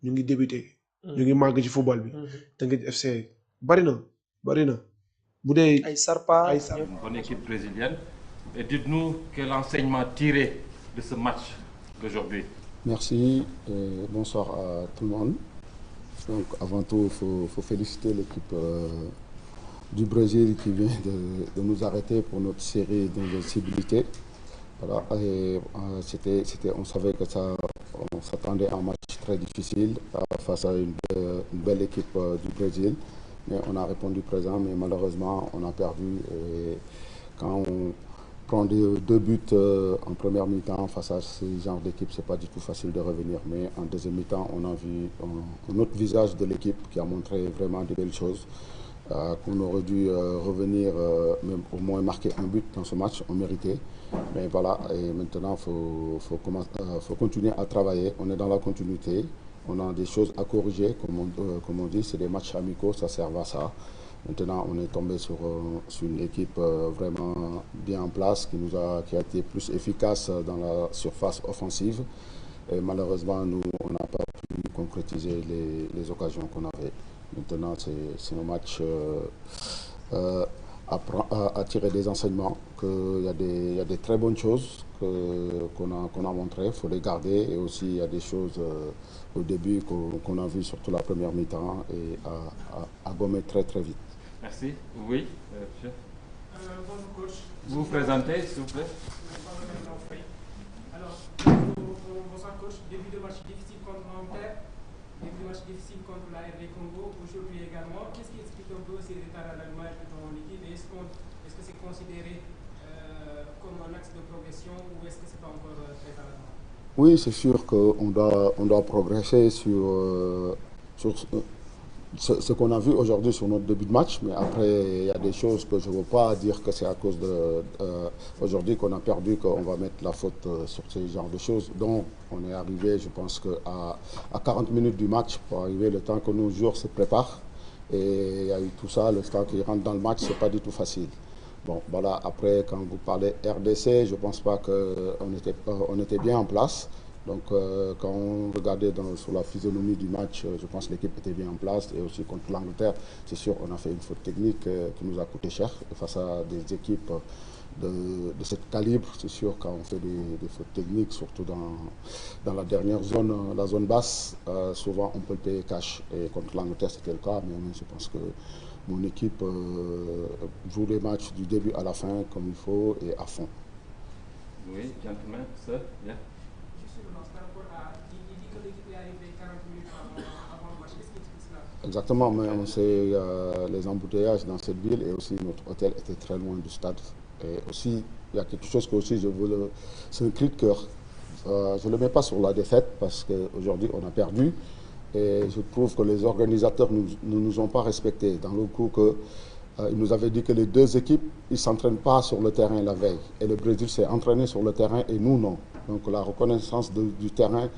ñu ngi débuté. ñu ngi màgg ci football bi. Teungueth FC bari na bu dee ay Sarpa une bonne équipe brésilienne. Et dites-nous quel enseignement tirer de ce match d'aujourd'hui. Merci et bonsoir à tout le monde. Donc avant tout, il faut féliciter l'équipe du Brésil qui vient de nous arrêter pour notre série d'invincibilité. Voilà, et on savait que on s'attendait à un match très difficile face à une belle équipe du Brésil. Mais on a répondu présent, mais malheureusement, on a perdu. Et quand on prend deux buts en première mi-temps face à ce genre d'équipe, c'est pas du tout facile de revenir. Mais en deuxième mi-temps, on a vu un autre visage de l'équipe qui a montré vraiment de belles choses. Qu'on aurait dû revenir, même au moins marquer un but dans ce match, on méritait. Mais voilà, et maintenant, il faut continuer à travailler. On est dans la continuité. On a des choses à corriger, comme on dit, c'est des matchs amicaux, ça sert à ça. Maintenant, on est tombé sur une équipe vraiment bien en place, qui a été plus efficace dans la surface offensive. Et malheureusement, nous, on n'a pas pu concrétiser les occasions qu'on avait. Maintenant, c'est un match à tirer des enseignements, qu'il y a des très bonnes choses qu'on a montrées, il faut les garder. Et aussi, il y a des choses au début qu'on a vues, surtout la première mi-temps, et à gommer très très vite. Merci. Oui, monsieur. Bonjour coach. Vous vous présentez, s'il vous plaît. Alors, bonsoir coach. Début de match difficile contre Nanterre, début de match difficile contre la RD Congo, aujourd'hui également. Qu'est-ce qui explique un peu ces retards à l'allumage dans l'équipe? Est-ce que c'est considéré comme un axe de progression ou est-ce que c'est pas encore très à l'avant? Oui, c'est sûr qu'on doit progresser sur ce qu'on a vu aujourd'hui sur notre début de match, mais après, il y a des choses que je ne veux pas dire que c'est à cause de aujourd'hui qu'on a perdu, qu'on va mettre la faute sur ce genre de choses. Donc, on est arrivé, je pense, à 40 minutes du match pour arriver le temps que nos joueurs se préparent. Et il y a eu tout ça, le temps qu'ils rentrent dans le match, ce n'est pas du tout facile. Bon, voilà, après, quand vous parlez RDC, je ne pense pas qu'on était bien en place. Donc, quand on regardait sur la physionomie du match, je pense que l'équipe était bien en place. Et aussi contre l'Angleterre, c'est sûr, on a fait une faute technique qui nous a coûté cher. Et face à des équipes de ce calibre, c'est sûr, quand on fait des fautes techniques, surtout dans la dernière zone, la zone basse, souvent on peut le payer cash. Et contre l'Angleterre, c'était le cas. Mais je pense que mon équipe joue les matchs du début à la fin comme il faut et à fond. Oui, gentlemen, sir, yeah. Exactement, mais on sait les embouteillages dans cette ville et aussi notre hôtel était très loin du stade. Et aussi, il y a quelque chose que aussi c'est un cri de cœur. Je ne le mets pas sur la défaite parce qu'aujourd'hui on a perdu et je trouve que les organisateurs ne nous ont pas respectés dans le coup que ils nous avaient dit que les deux équipes, ils ne s'entraînent pas sur le terrain la veille. Et le Brésil s'est entraîné sur le terrain et nous, non. Donc la reconnaissance du terrain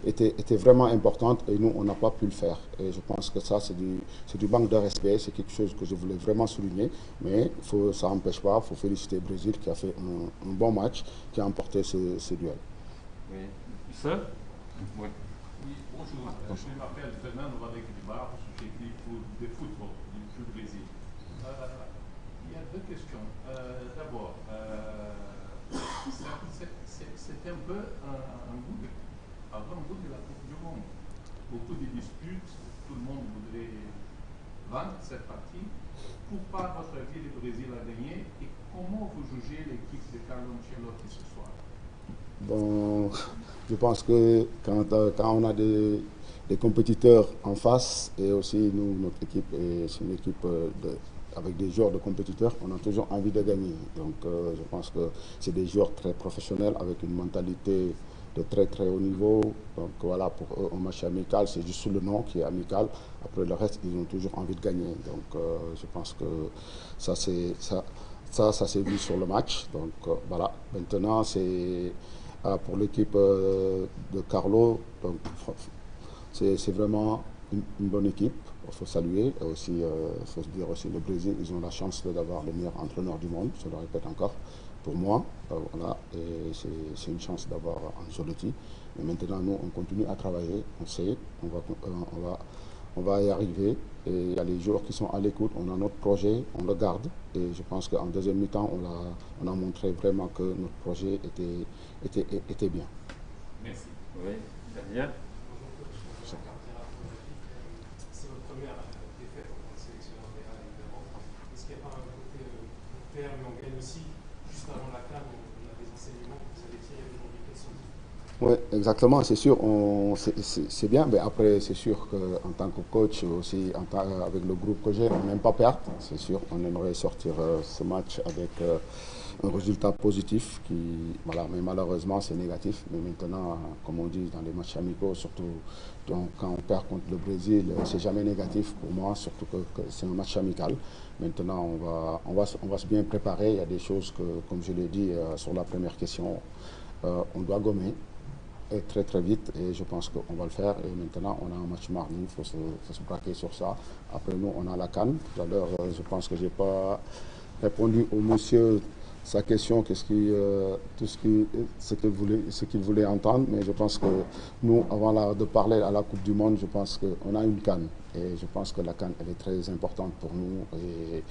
était vraiment importante et nous, on n'a pas pu le faire. Et je pense que ça, c'est du manque de respect. C'est quelque chose que je voulais vraiment souligner. Mais ça n'empêche pas, il faut féliciter le Brésil qui a fait un bon match, qui a emporté ce duel. Oui. Sir? Oui. Oui, bonjour. Je m'appelle Fernando Valéque de Barros, j'écris pour de football du Brésil. Il y a deux questions. D'abord, c'était un peu avant un bout de la Coupe du Monde. Beaucoup de disputes, tout le monde voudrait vaincre cette partie. Pourquoi, à votre avis, le Brésil a gagné et comment vous jugez l'équipe de Carlo Ancelotti ce soir? Bon, je pense que quand on a des compétiteurs en face et aussi nous, notre équipe, c'est une équipe avec des joueurs de compétiteurs, on a toujours envie de gagner. Donc je pense que c'est des joueurs très professionnels avec une mentalité de très très haut niveau. Donc voilà, pour eux, un match amical, c'est juste le nom qui est amical. Après le reste, ils ont toujours envie de gagner. Donc je pense que ça s'est vu sur le match. Donc voilà, maintenant c'est pour l'équipe de Carlo. Donc c'est vraiment une bonne équipe. Il faut saluer. Et aussi, il faut se dire aussi, le Brésil, ils ont la chance d'avoir le meilleur entraîneur du monde, je le répète encore, pour moi. Voilà, et c'est une chance d'avoir Ancelotti. Mais maintenant, nous, on continue à travailler, on sait, on va y arriver. Et il y a les joueurs qui sont à l'écoute, on a notre projet, on le garde. Et je pense qu'en deuxième mi-temps, on a montré vraiment que notre projet était bien. Merci. Oui, Daniel. C'est votre première défaite en tant que sélectionneur des Real, évidemment. Est-ce qu'il n'y a pas un côté court terme, mais on gagne aussi juste avant la CAN, on a des enseignements que vous avez tirés aujourd'hui, quels sont-ils? Oui, exactement, c'est sûr, c'est bien, mais après c'est sûr qu'en tant que coach aussi, avec le groupe que j'ai, on n'aime pas perdre, c'est sûr, on aimerait sortir ce match avec un résultat positif, voilà, mais malheureusement c'est négatif, mais maintenant, comme on dit dans les matchs amicaux, surtout donc, quand on perd contre le Brésil, c'est jamais négatif pour moi, surtout que c'est un match amical. Maintenant, on va se bien préparer, il y a des choses que, comme je l'ai dit sur la première question, on doit gommer. Et très très vite et je pense qu'on va le faire et maintenant on a un match mardi, il faut se braquer sur ça. Après nous on a la CAN. Tout à l'heure je pense que je n'ai pas répondu au monsieur sa question, ce qu'il voulait entendre, mais je pense que nous avant de parler à la Coupe du Monde, je pense qu'on a une CAN et je pense que la CAN elle est très importante pour nous et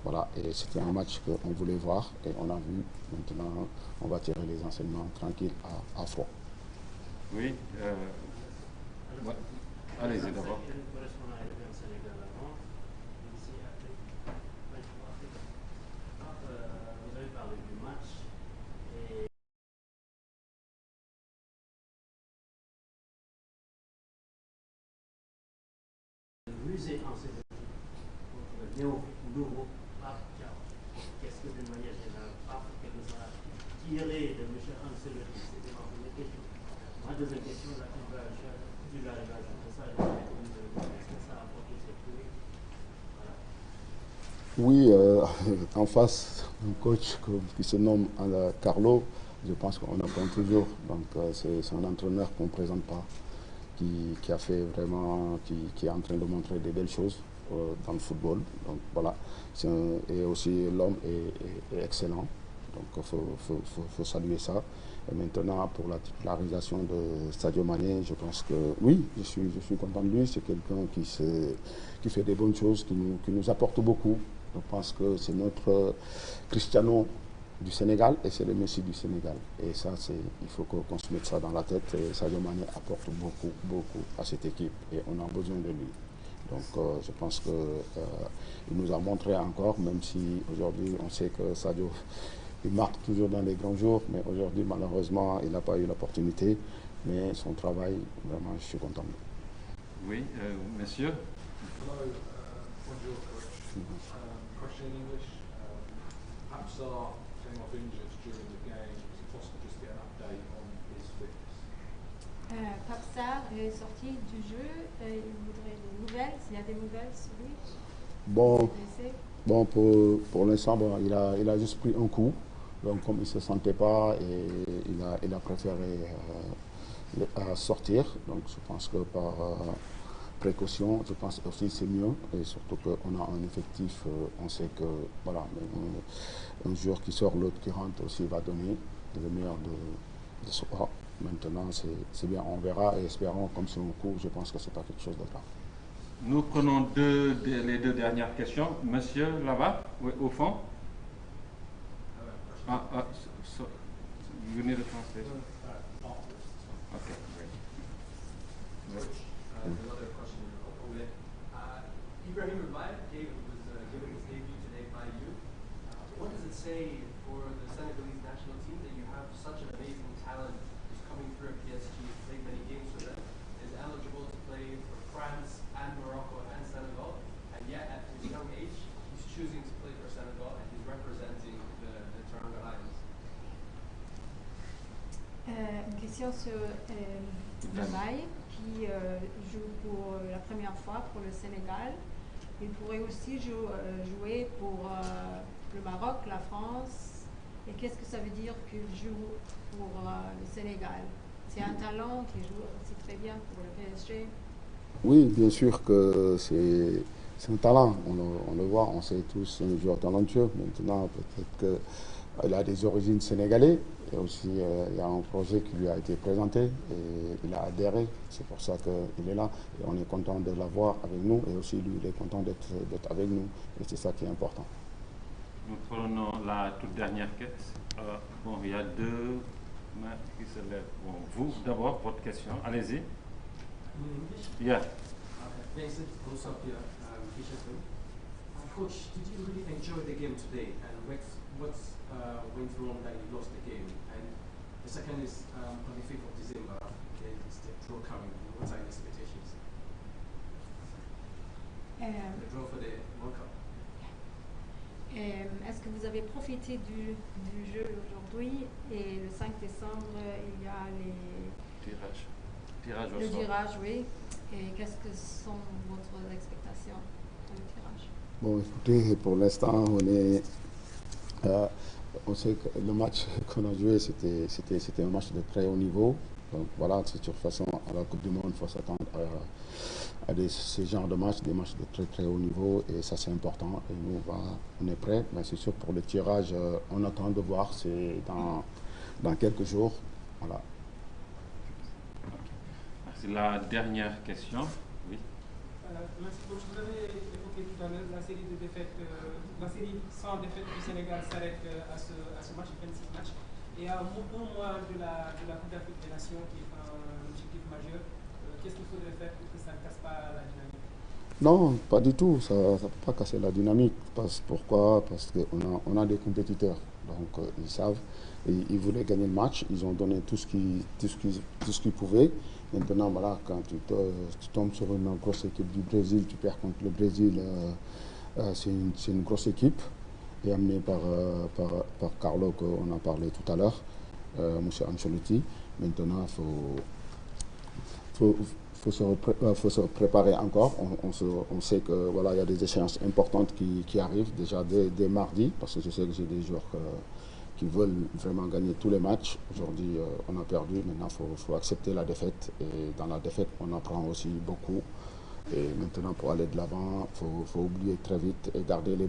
voilà, et c'était un match qu'on voulait voir et on a vu. Maintenant on va tirer les enseignements tranquilles à froid. Oui. Ouais. Allez-y d'abord. Vous avez parlé du match et rusé en cette contre néo Pape Thiaw. Qu'est-ce que d'une manière générale, Pape, quel que soit tiré de M. Ancelotti? C'était ma première question. Ma deuxième question, la titularisation de ça, est-ce que ça a apporté ses fruits? Voilà. Oui, en face, un coach qui se nomme Carlo, je pense qu'on apprend toujours. Donc c'est un entraîneur qu'on ne présente pas, qui a fait vraiment, qui est en train de montrer des belles choses dans le football. Donc voilà, et aussi l'homme est excellent. Donc il faut saluer ça. Et maintenant, pour la titularisation de Sadio Mané, je pense que oui, je suis content de lui. C'est quelqu'un qui fait des bonnes choses, qui nous apporte beaucoup. Je pense que c'est notre Cristiano du Sénégal et c'est le Messi du Sénégal. Et ça, il faut qu'on se mette ça dans la tête. Et Sadio Mané apporte beaucoup, beaucoup à cette équipe et on a besoin de lui. Donc je pense qu'il nous a montré encore, même si aujourd'hui on sait que Sadio il marque toujours dans les grands jours, mais aujourd'hui malheureusement il n'a pas eu l'opportunité. Mais son travail, vraiment, je suis content. Oui, monsieur. Hello, bonjour coach. Question in English. Hamsar came off injured during the game. Is it possible just to get an update on his fitness? Pape Sarr est sorti du jeu. Il voudrait des nouvelles. S'il y a des nouvelles sur lui. Bon, pour l'instant, bon, il a juste pris un coup. Donc, comme il ne se sentait pas, il a préféré sortir. Donc, je pense que par précaution, je pense aussi c'est mieux. Et surtout qu'on a un effectif, on sait que voilà, un joueur qui sort, l'autre qui rentre aussi va donner le meilleur de soi. Maintenant, c'est bien, on verra et espérons, comme c'est un coup, je pense que ce n'est pas quelque chose de grave. Nous prenons les deux dernières questions. Monsieur, là-bas, oui, au fond. You need a translation. Okay, great. Another question. Ibrahim Mbaye was given his debut today by you. What does it say for the Senegalese national team that you have such an amazing talent who's coming through at PSG, played many games for them, is eligible to play for France and Morocco and Senegal, and yet at his young age, he's choosing to play for Senegal and he's representing the Teranga Islands? Une question sur Mbaye qui joue pour la première fois pour le Sénégal. Il pourrait aussi jouer pour le Maroc, la France. Et qu'est-ce que ça veut dire qu'il joue pour le Sénégal? C'est un talent qui joue aussi très bien pour le PSG. Oui, bien sûr que c'est un talent. On le voit, on sait tous, c'est un joueur talentueux. Maintenant, peut-être Il a des origines sénégalaises. Et aussi, il y a un projet qui lui a été présenté et il a adhéré. C'est pour ça qu'il est là. Et on est content de l'avoir avec nous. Et aussi, lui, il est content d'être avec nous. Et c'est ça qui est important. Nous prenons la toute dernière question. Bon, il y a deux mains qui se lèvent. Bon, vous, d'abord, votre question. Allez-y. Yeah. Vincent Osapia, Coach, did you really enjoy the game today? And what went wrong that you lost the game? And the second is on the 5th of December, it's the draw coming. What are your expectations? The draw for the World Cup. Est-ce que vous avez profité du jeu aujourd'hui? Et le 5 décembre, il y a les... Tirage au le sort. tirage, oui. Et qu'est-ce que sont votre expectations pour le tirage? Bon, écoutez, pour l'instant, on sait que le match qu'on a joué, c'était un match de très haut niveau. Donc voilà, de toute façon, à la Coupe du Monde, il faut s'attendre à ce genre de matchs, des matchs de très très haut niveau. Et ça, c'est important. Et nous, on est prêts. Mais c'est sûr, pour le tirage, on attend de voir. C'est dans quelques jours. Voilà. C'est la dernière question. Oui. Merci beaucoup. Vous avez évoqué tout à l'heure la série de défaites, la série sans défaite du Sénégal s'arrête à ce match, 26 matchs. Et à un mois de la Coupe d'Afrique des Nations, qui est un objectif majeur, qu'est-ce qu'il faudrait faire pour que ça ne casse pas la dynamique? Non, pas du tout. Ça ne peut pas casser la dynamique. Pourquoi? Parce qu'on a des compétiteurs. Donc ils savent. Et ils voulaient gagner le match. Ils ont donné tout ce qu'ils pouvaient. Maintenant, voilà, quand tu tombes sur une grosse équipe du Brésil, tu perds contre le Brésil. C'est une grosse équipe. Et amenée par Carlo, qu'on a parlé tout à l'heure, M. Ancelotti. Maintenant, il faut se préparer encore. On sait que voilà, il y a des échéances importantes qui arrivent déjà dès mardi, parce que je sais que j'ai des joueurs qui veulent vraiment gagner tous les matchs. Aujourd'hui, on a perdu. Maintenant, il faut accepter la défaite. Et dans la défaite, on apprend aussi beaucoup. Et maintenant, pour aller de l'avant, il faut oublier très vite et garder les bons.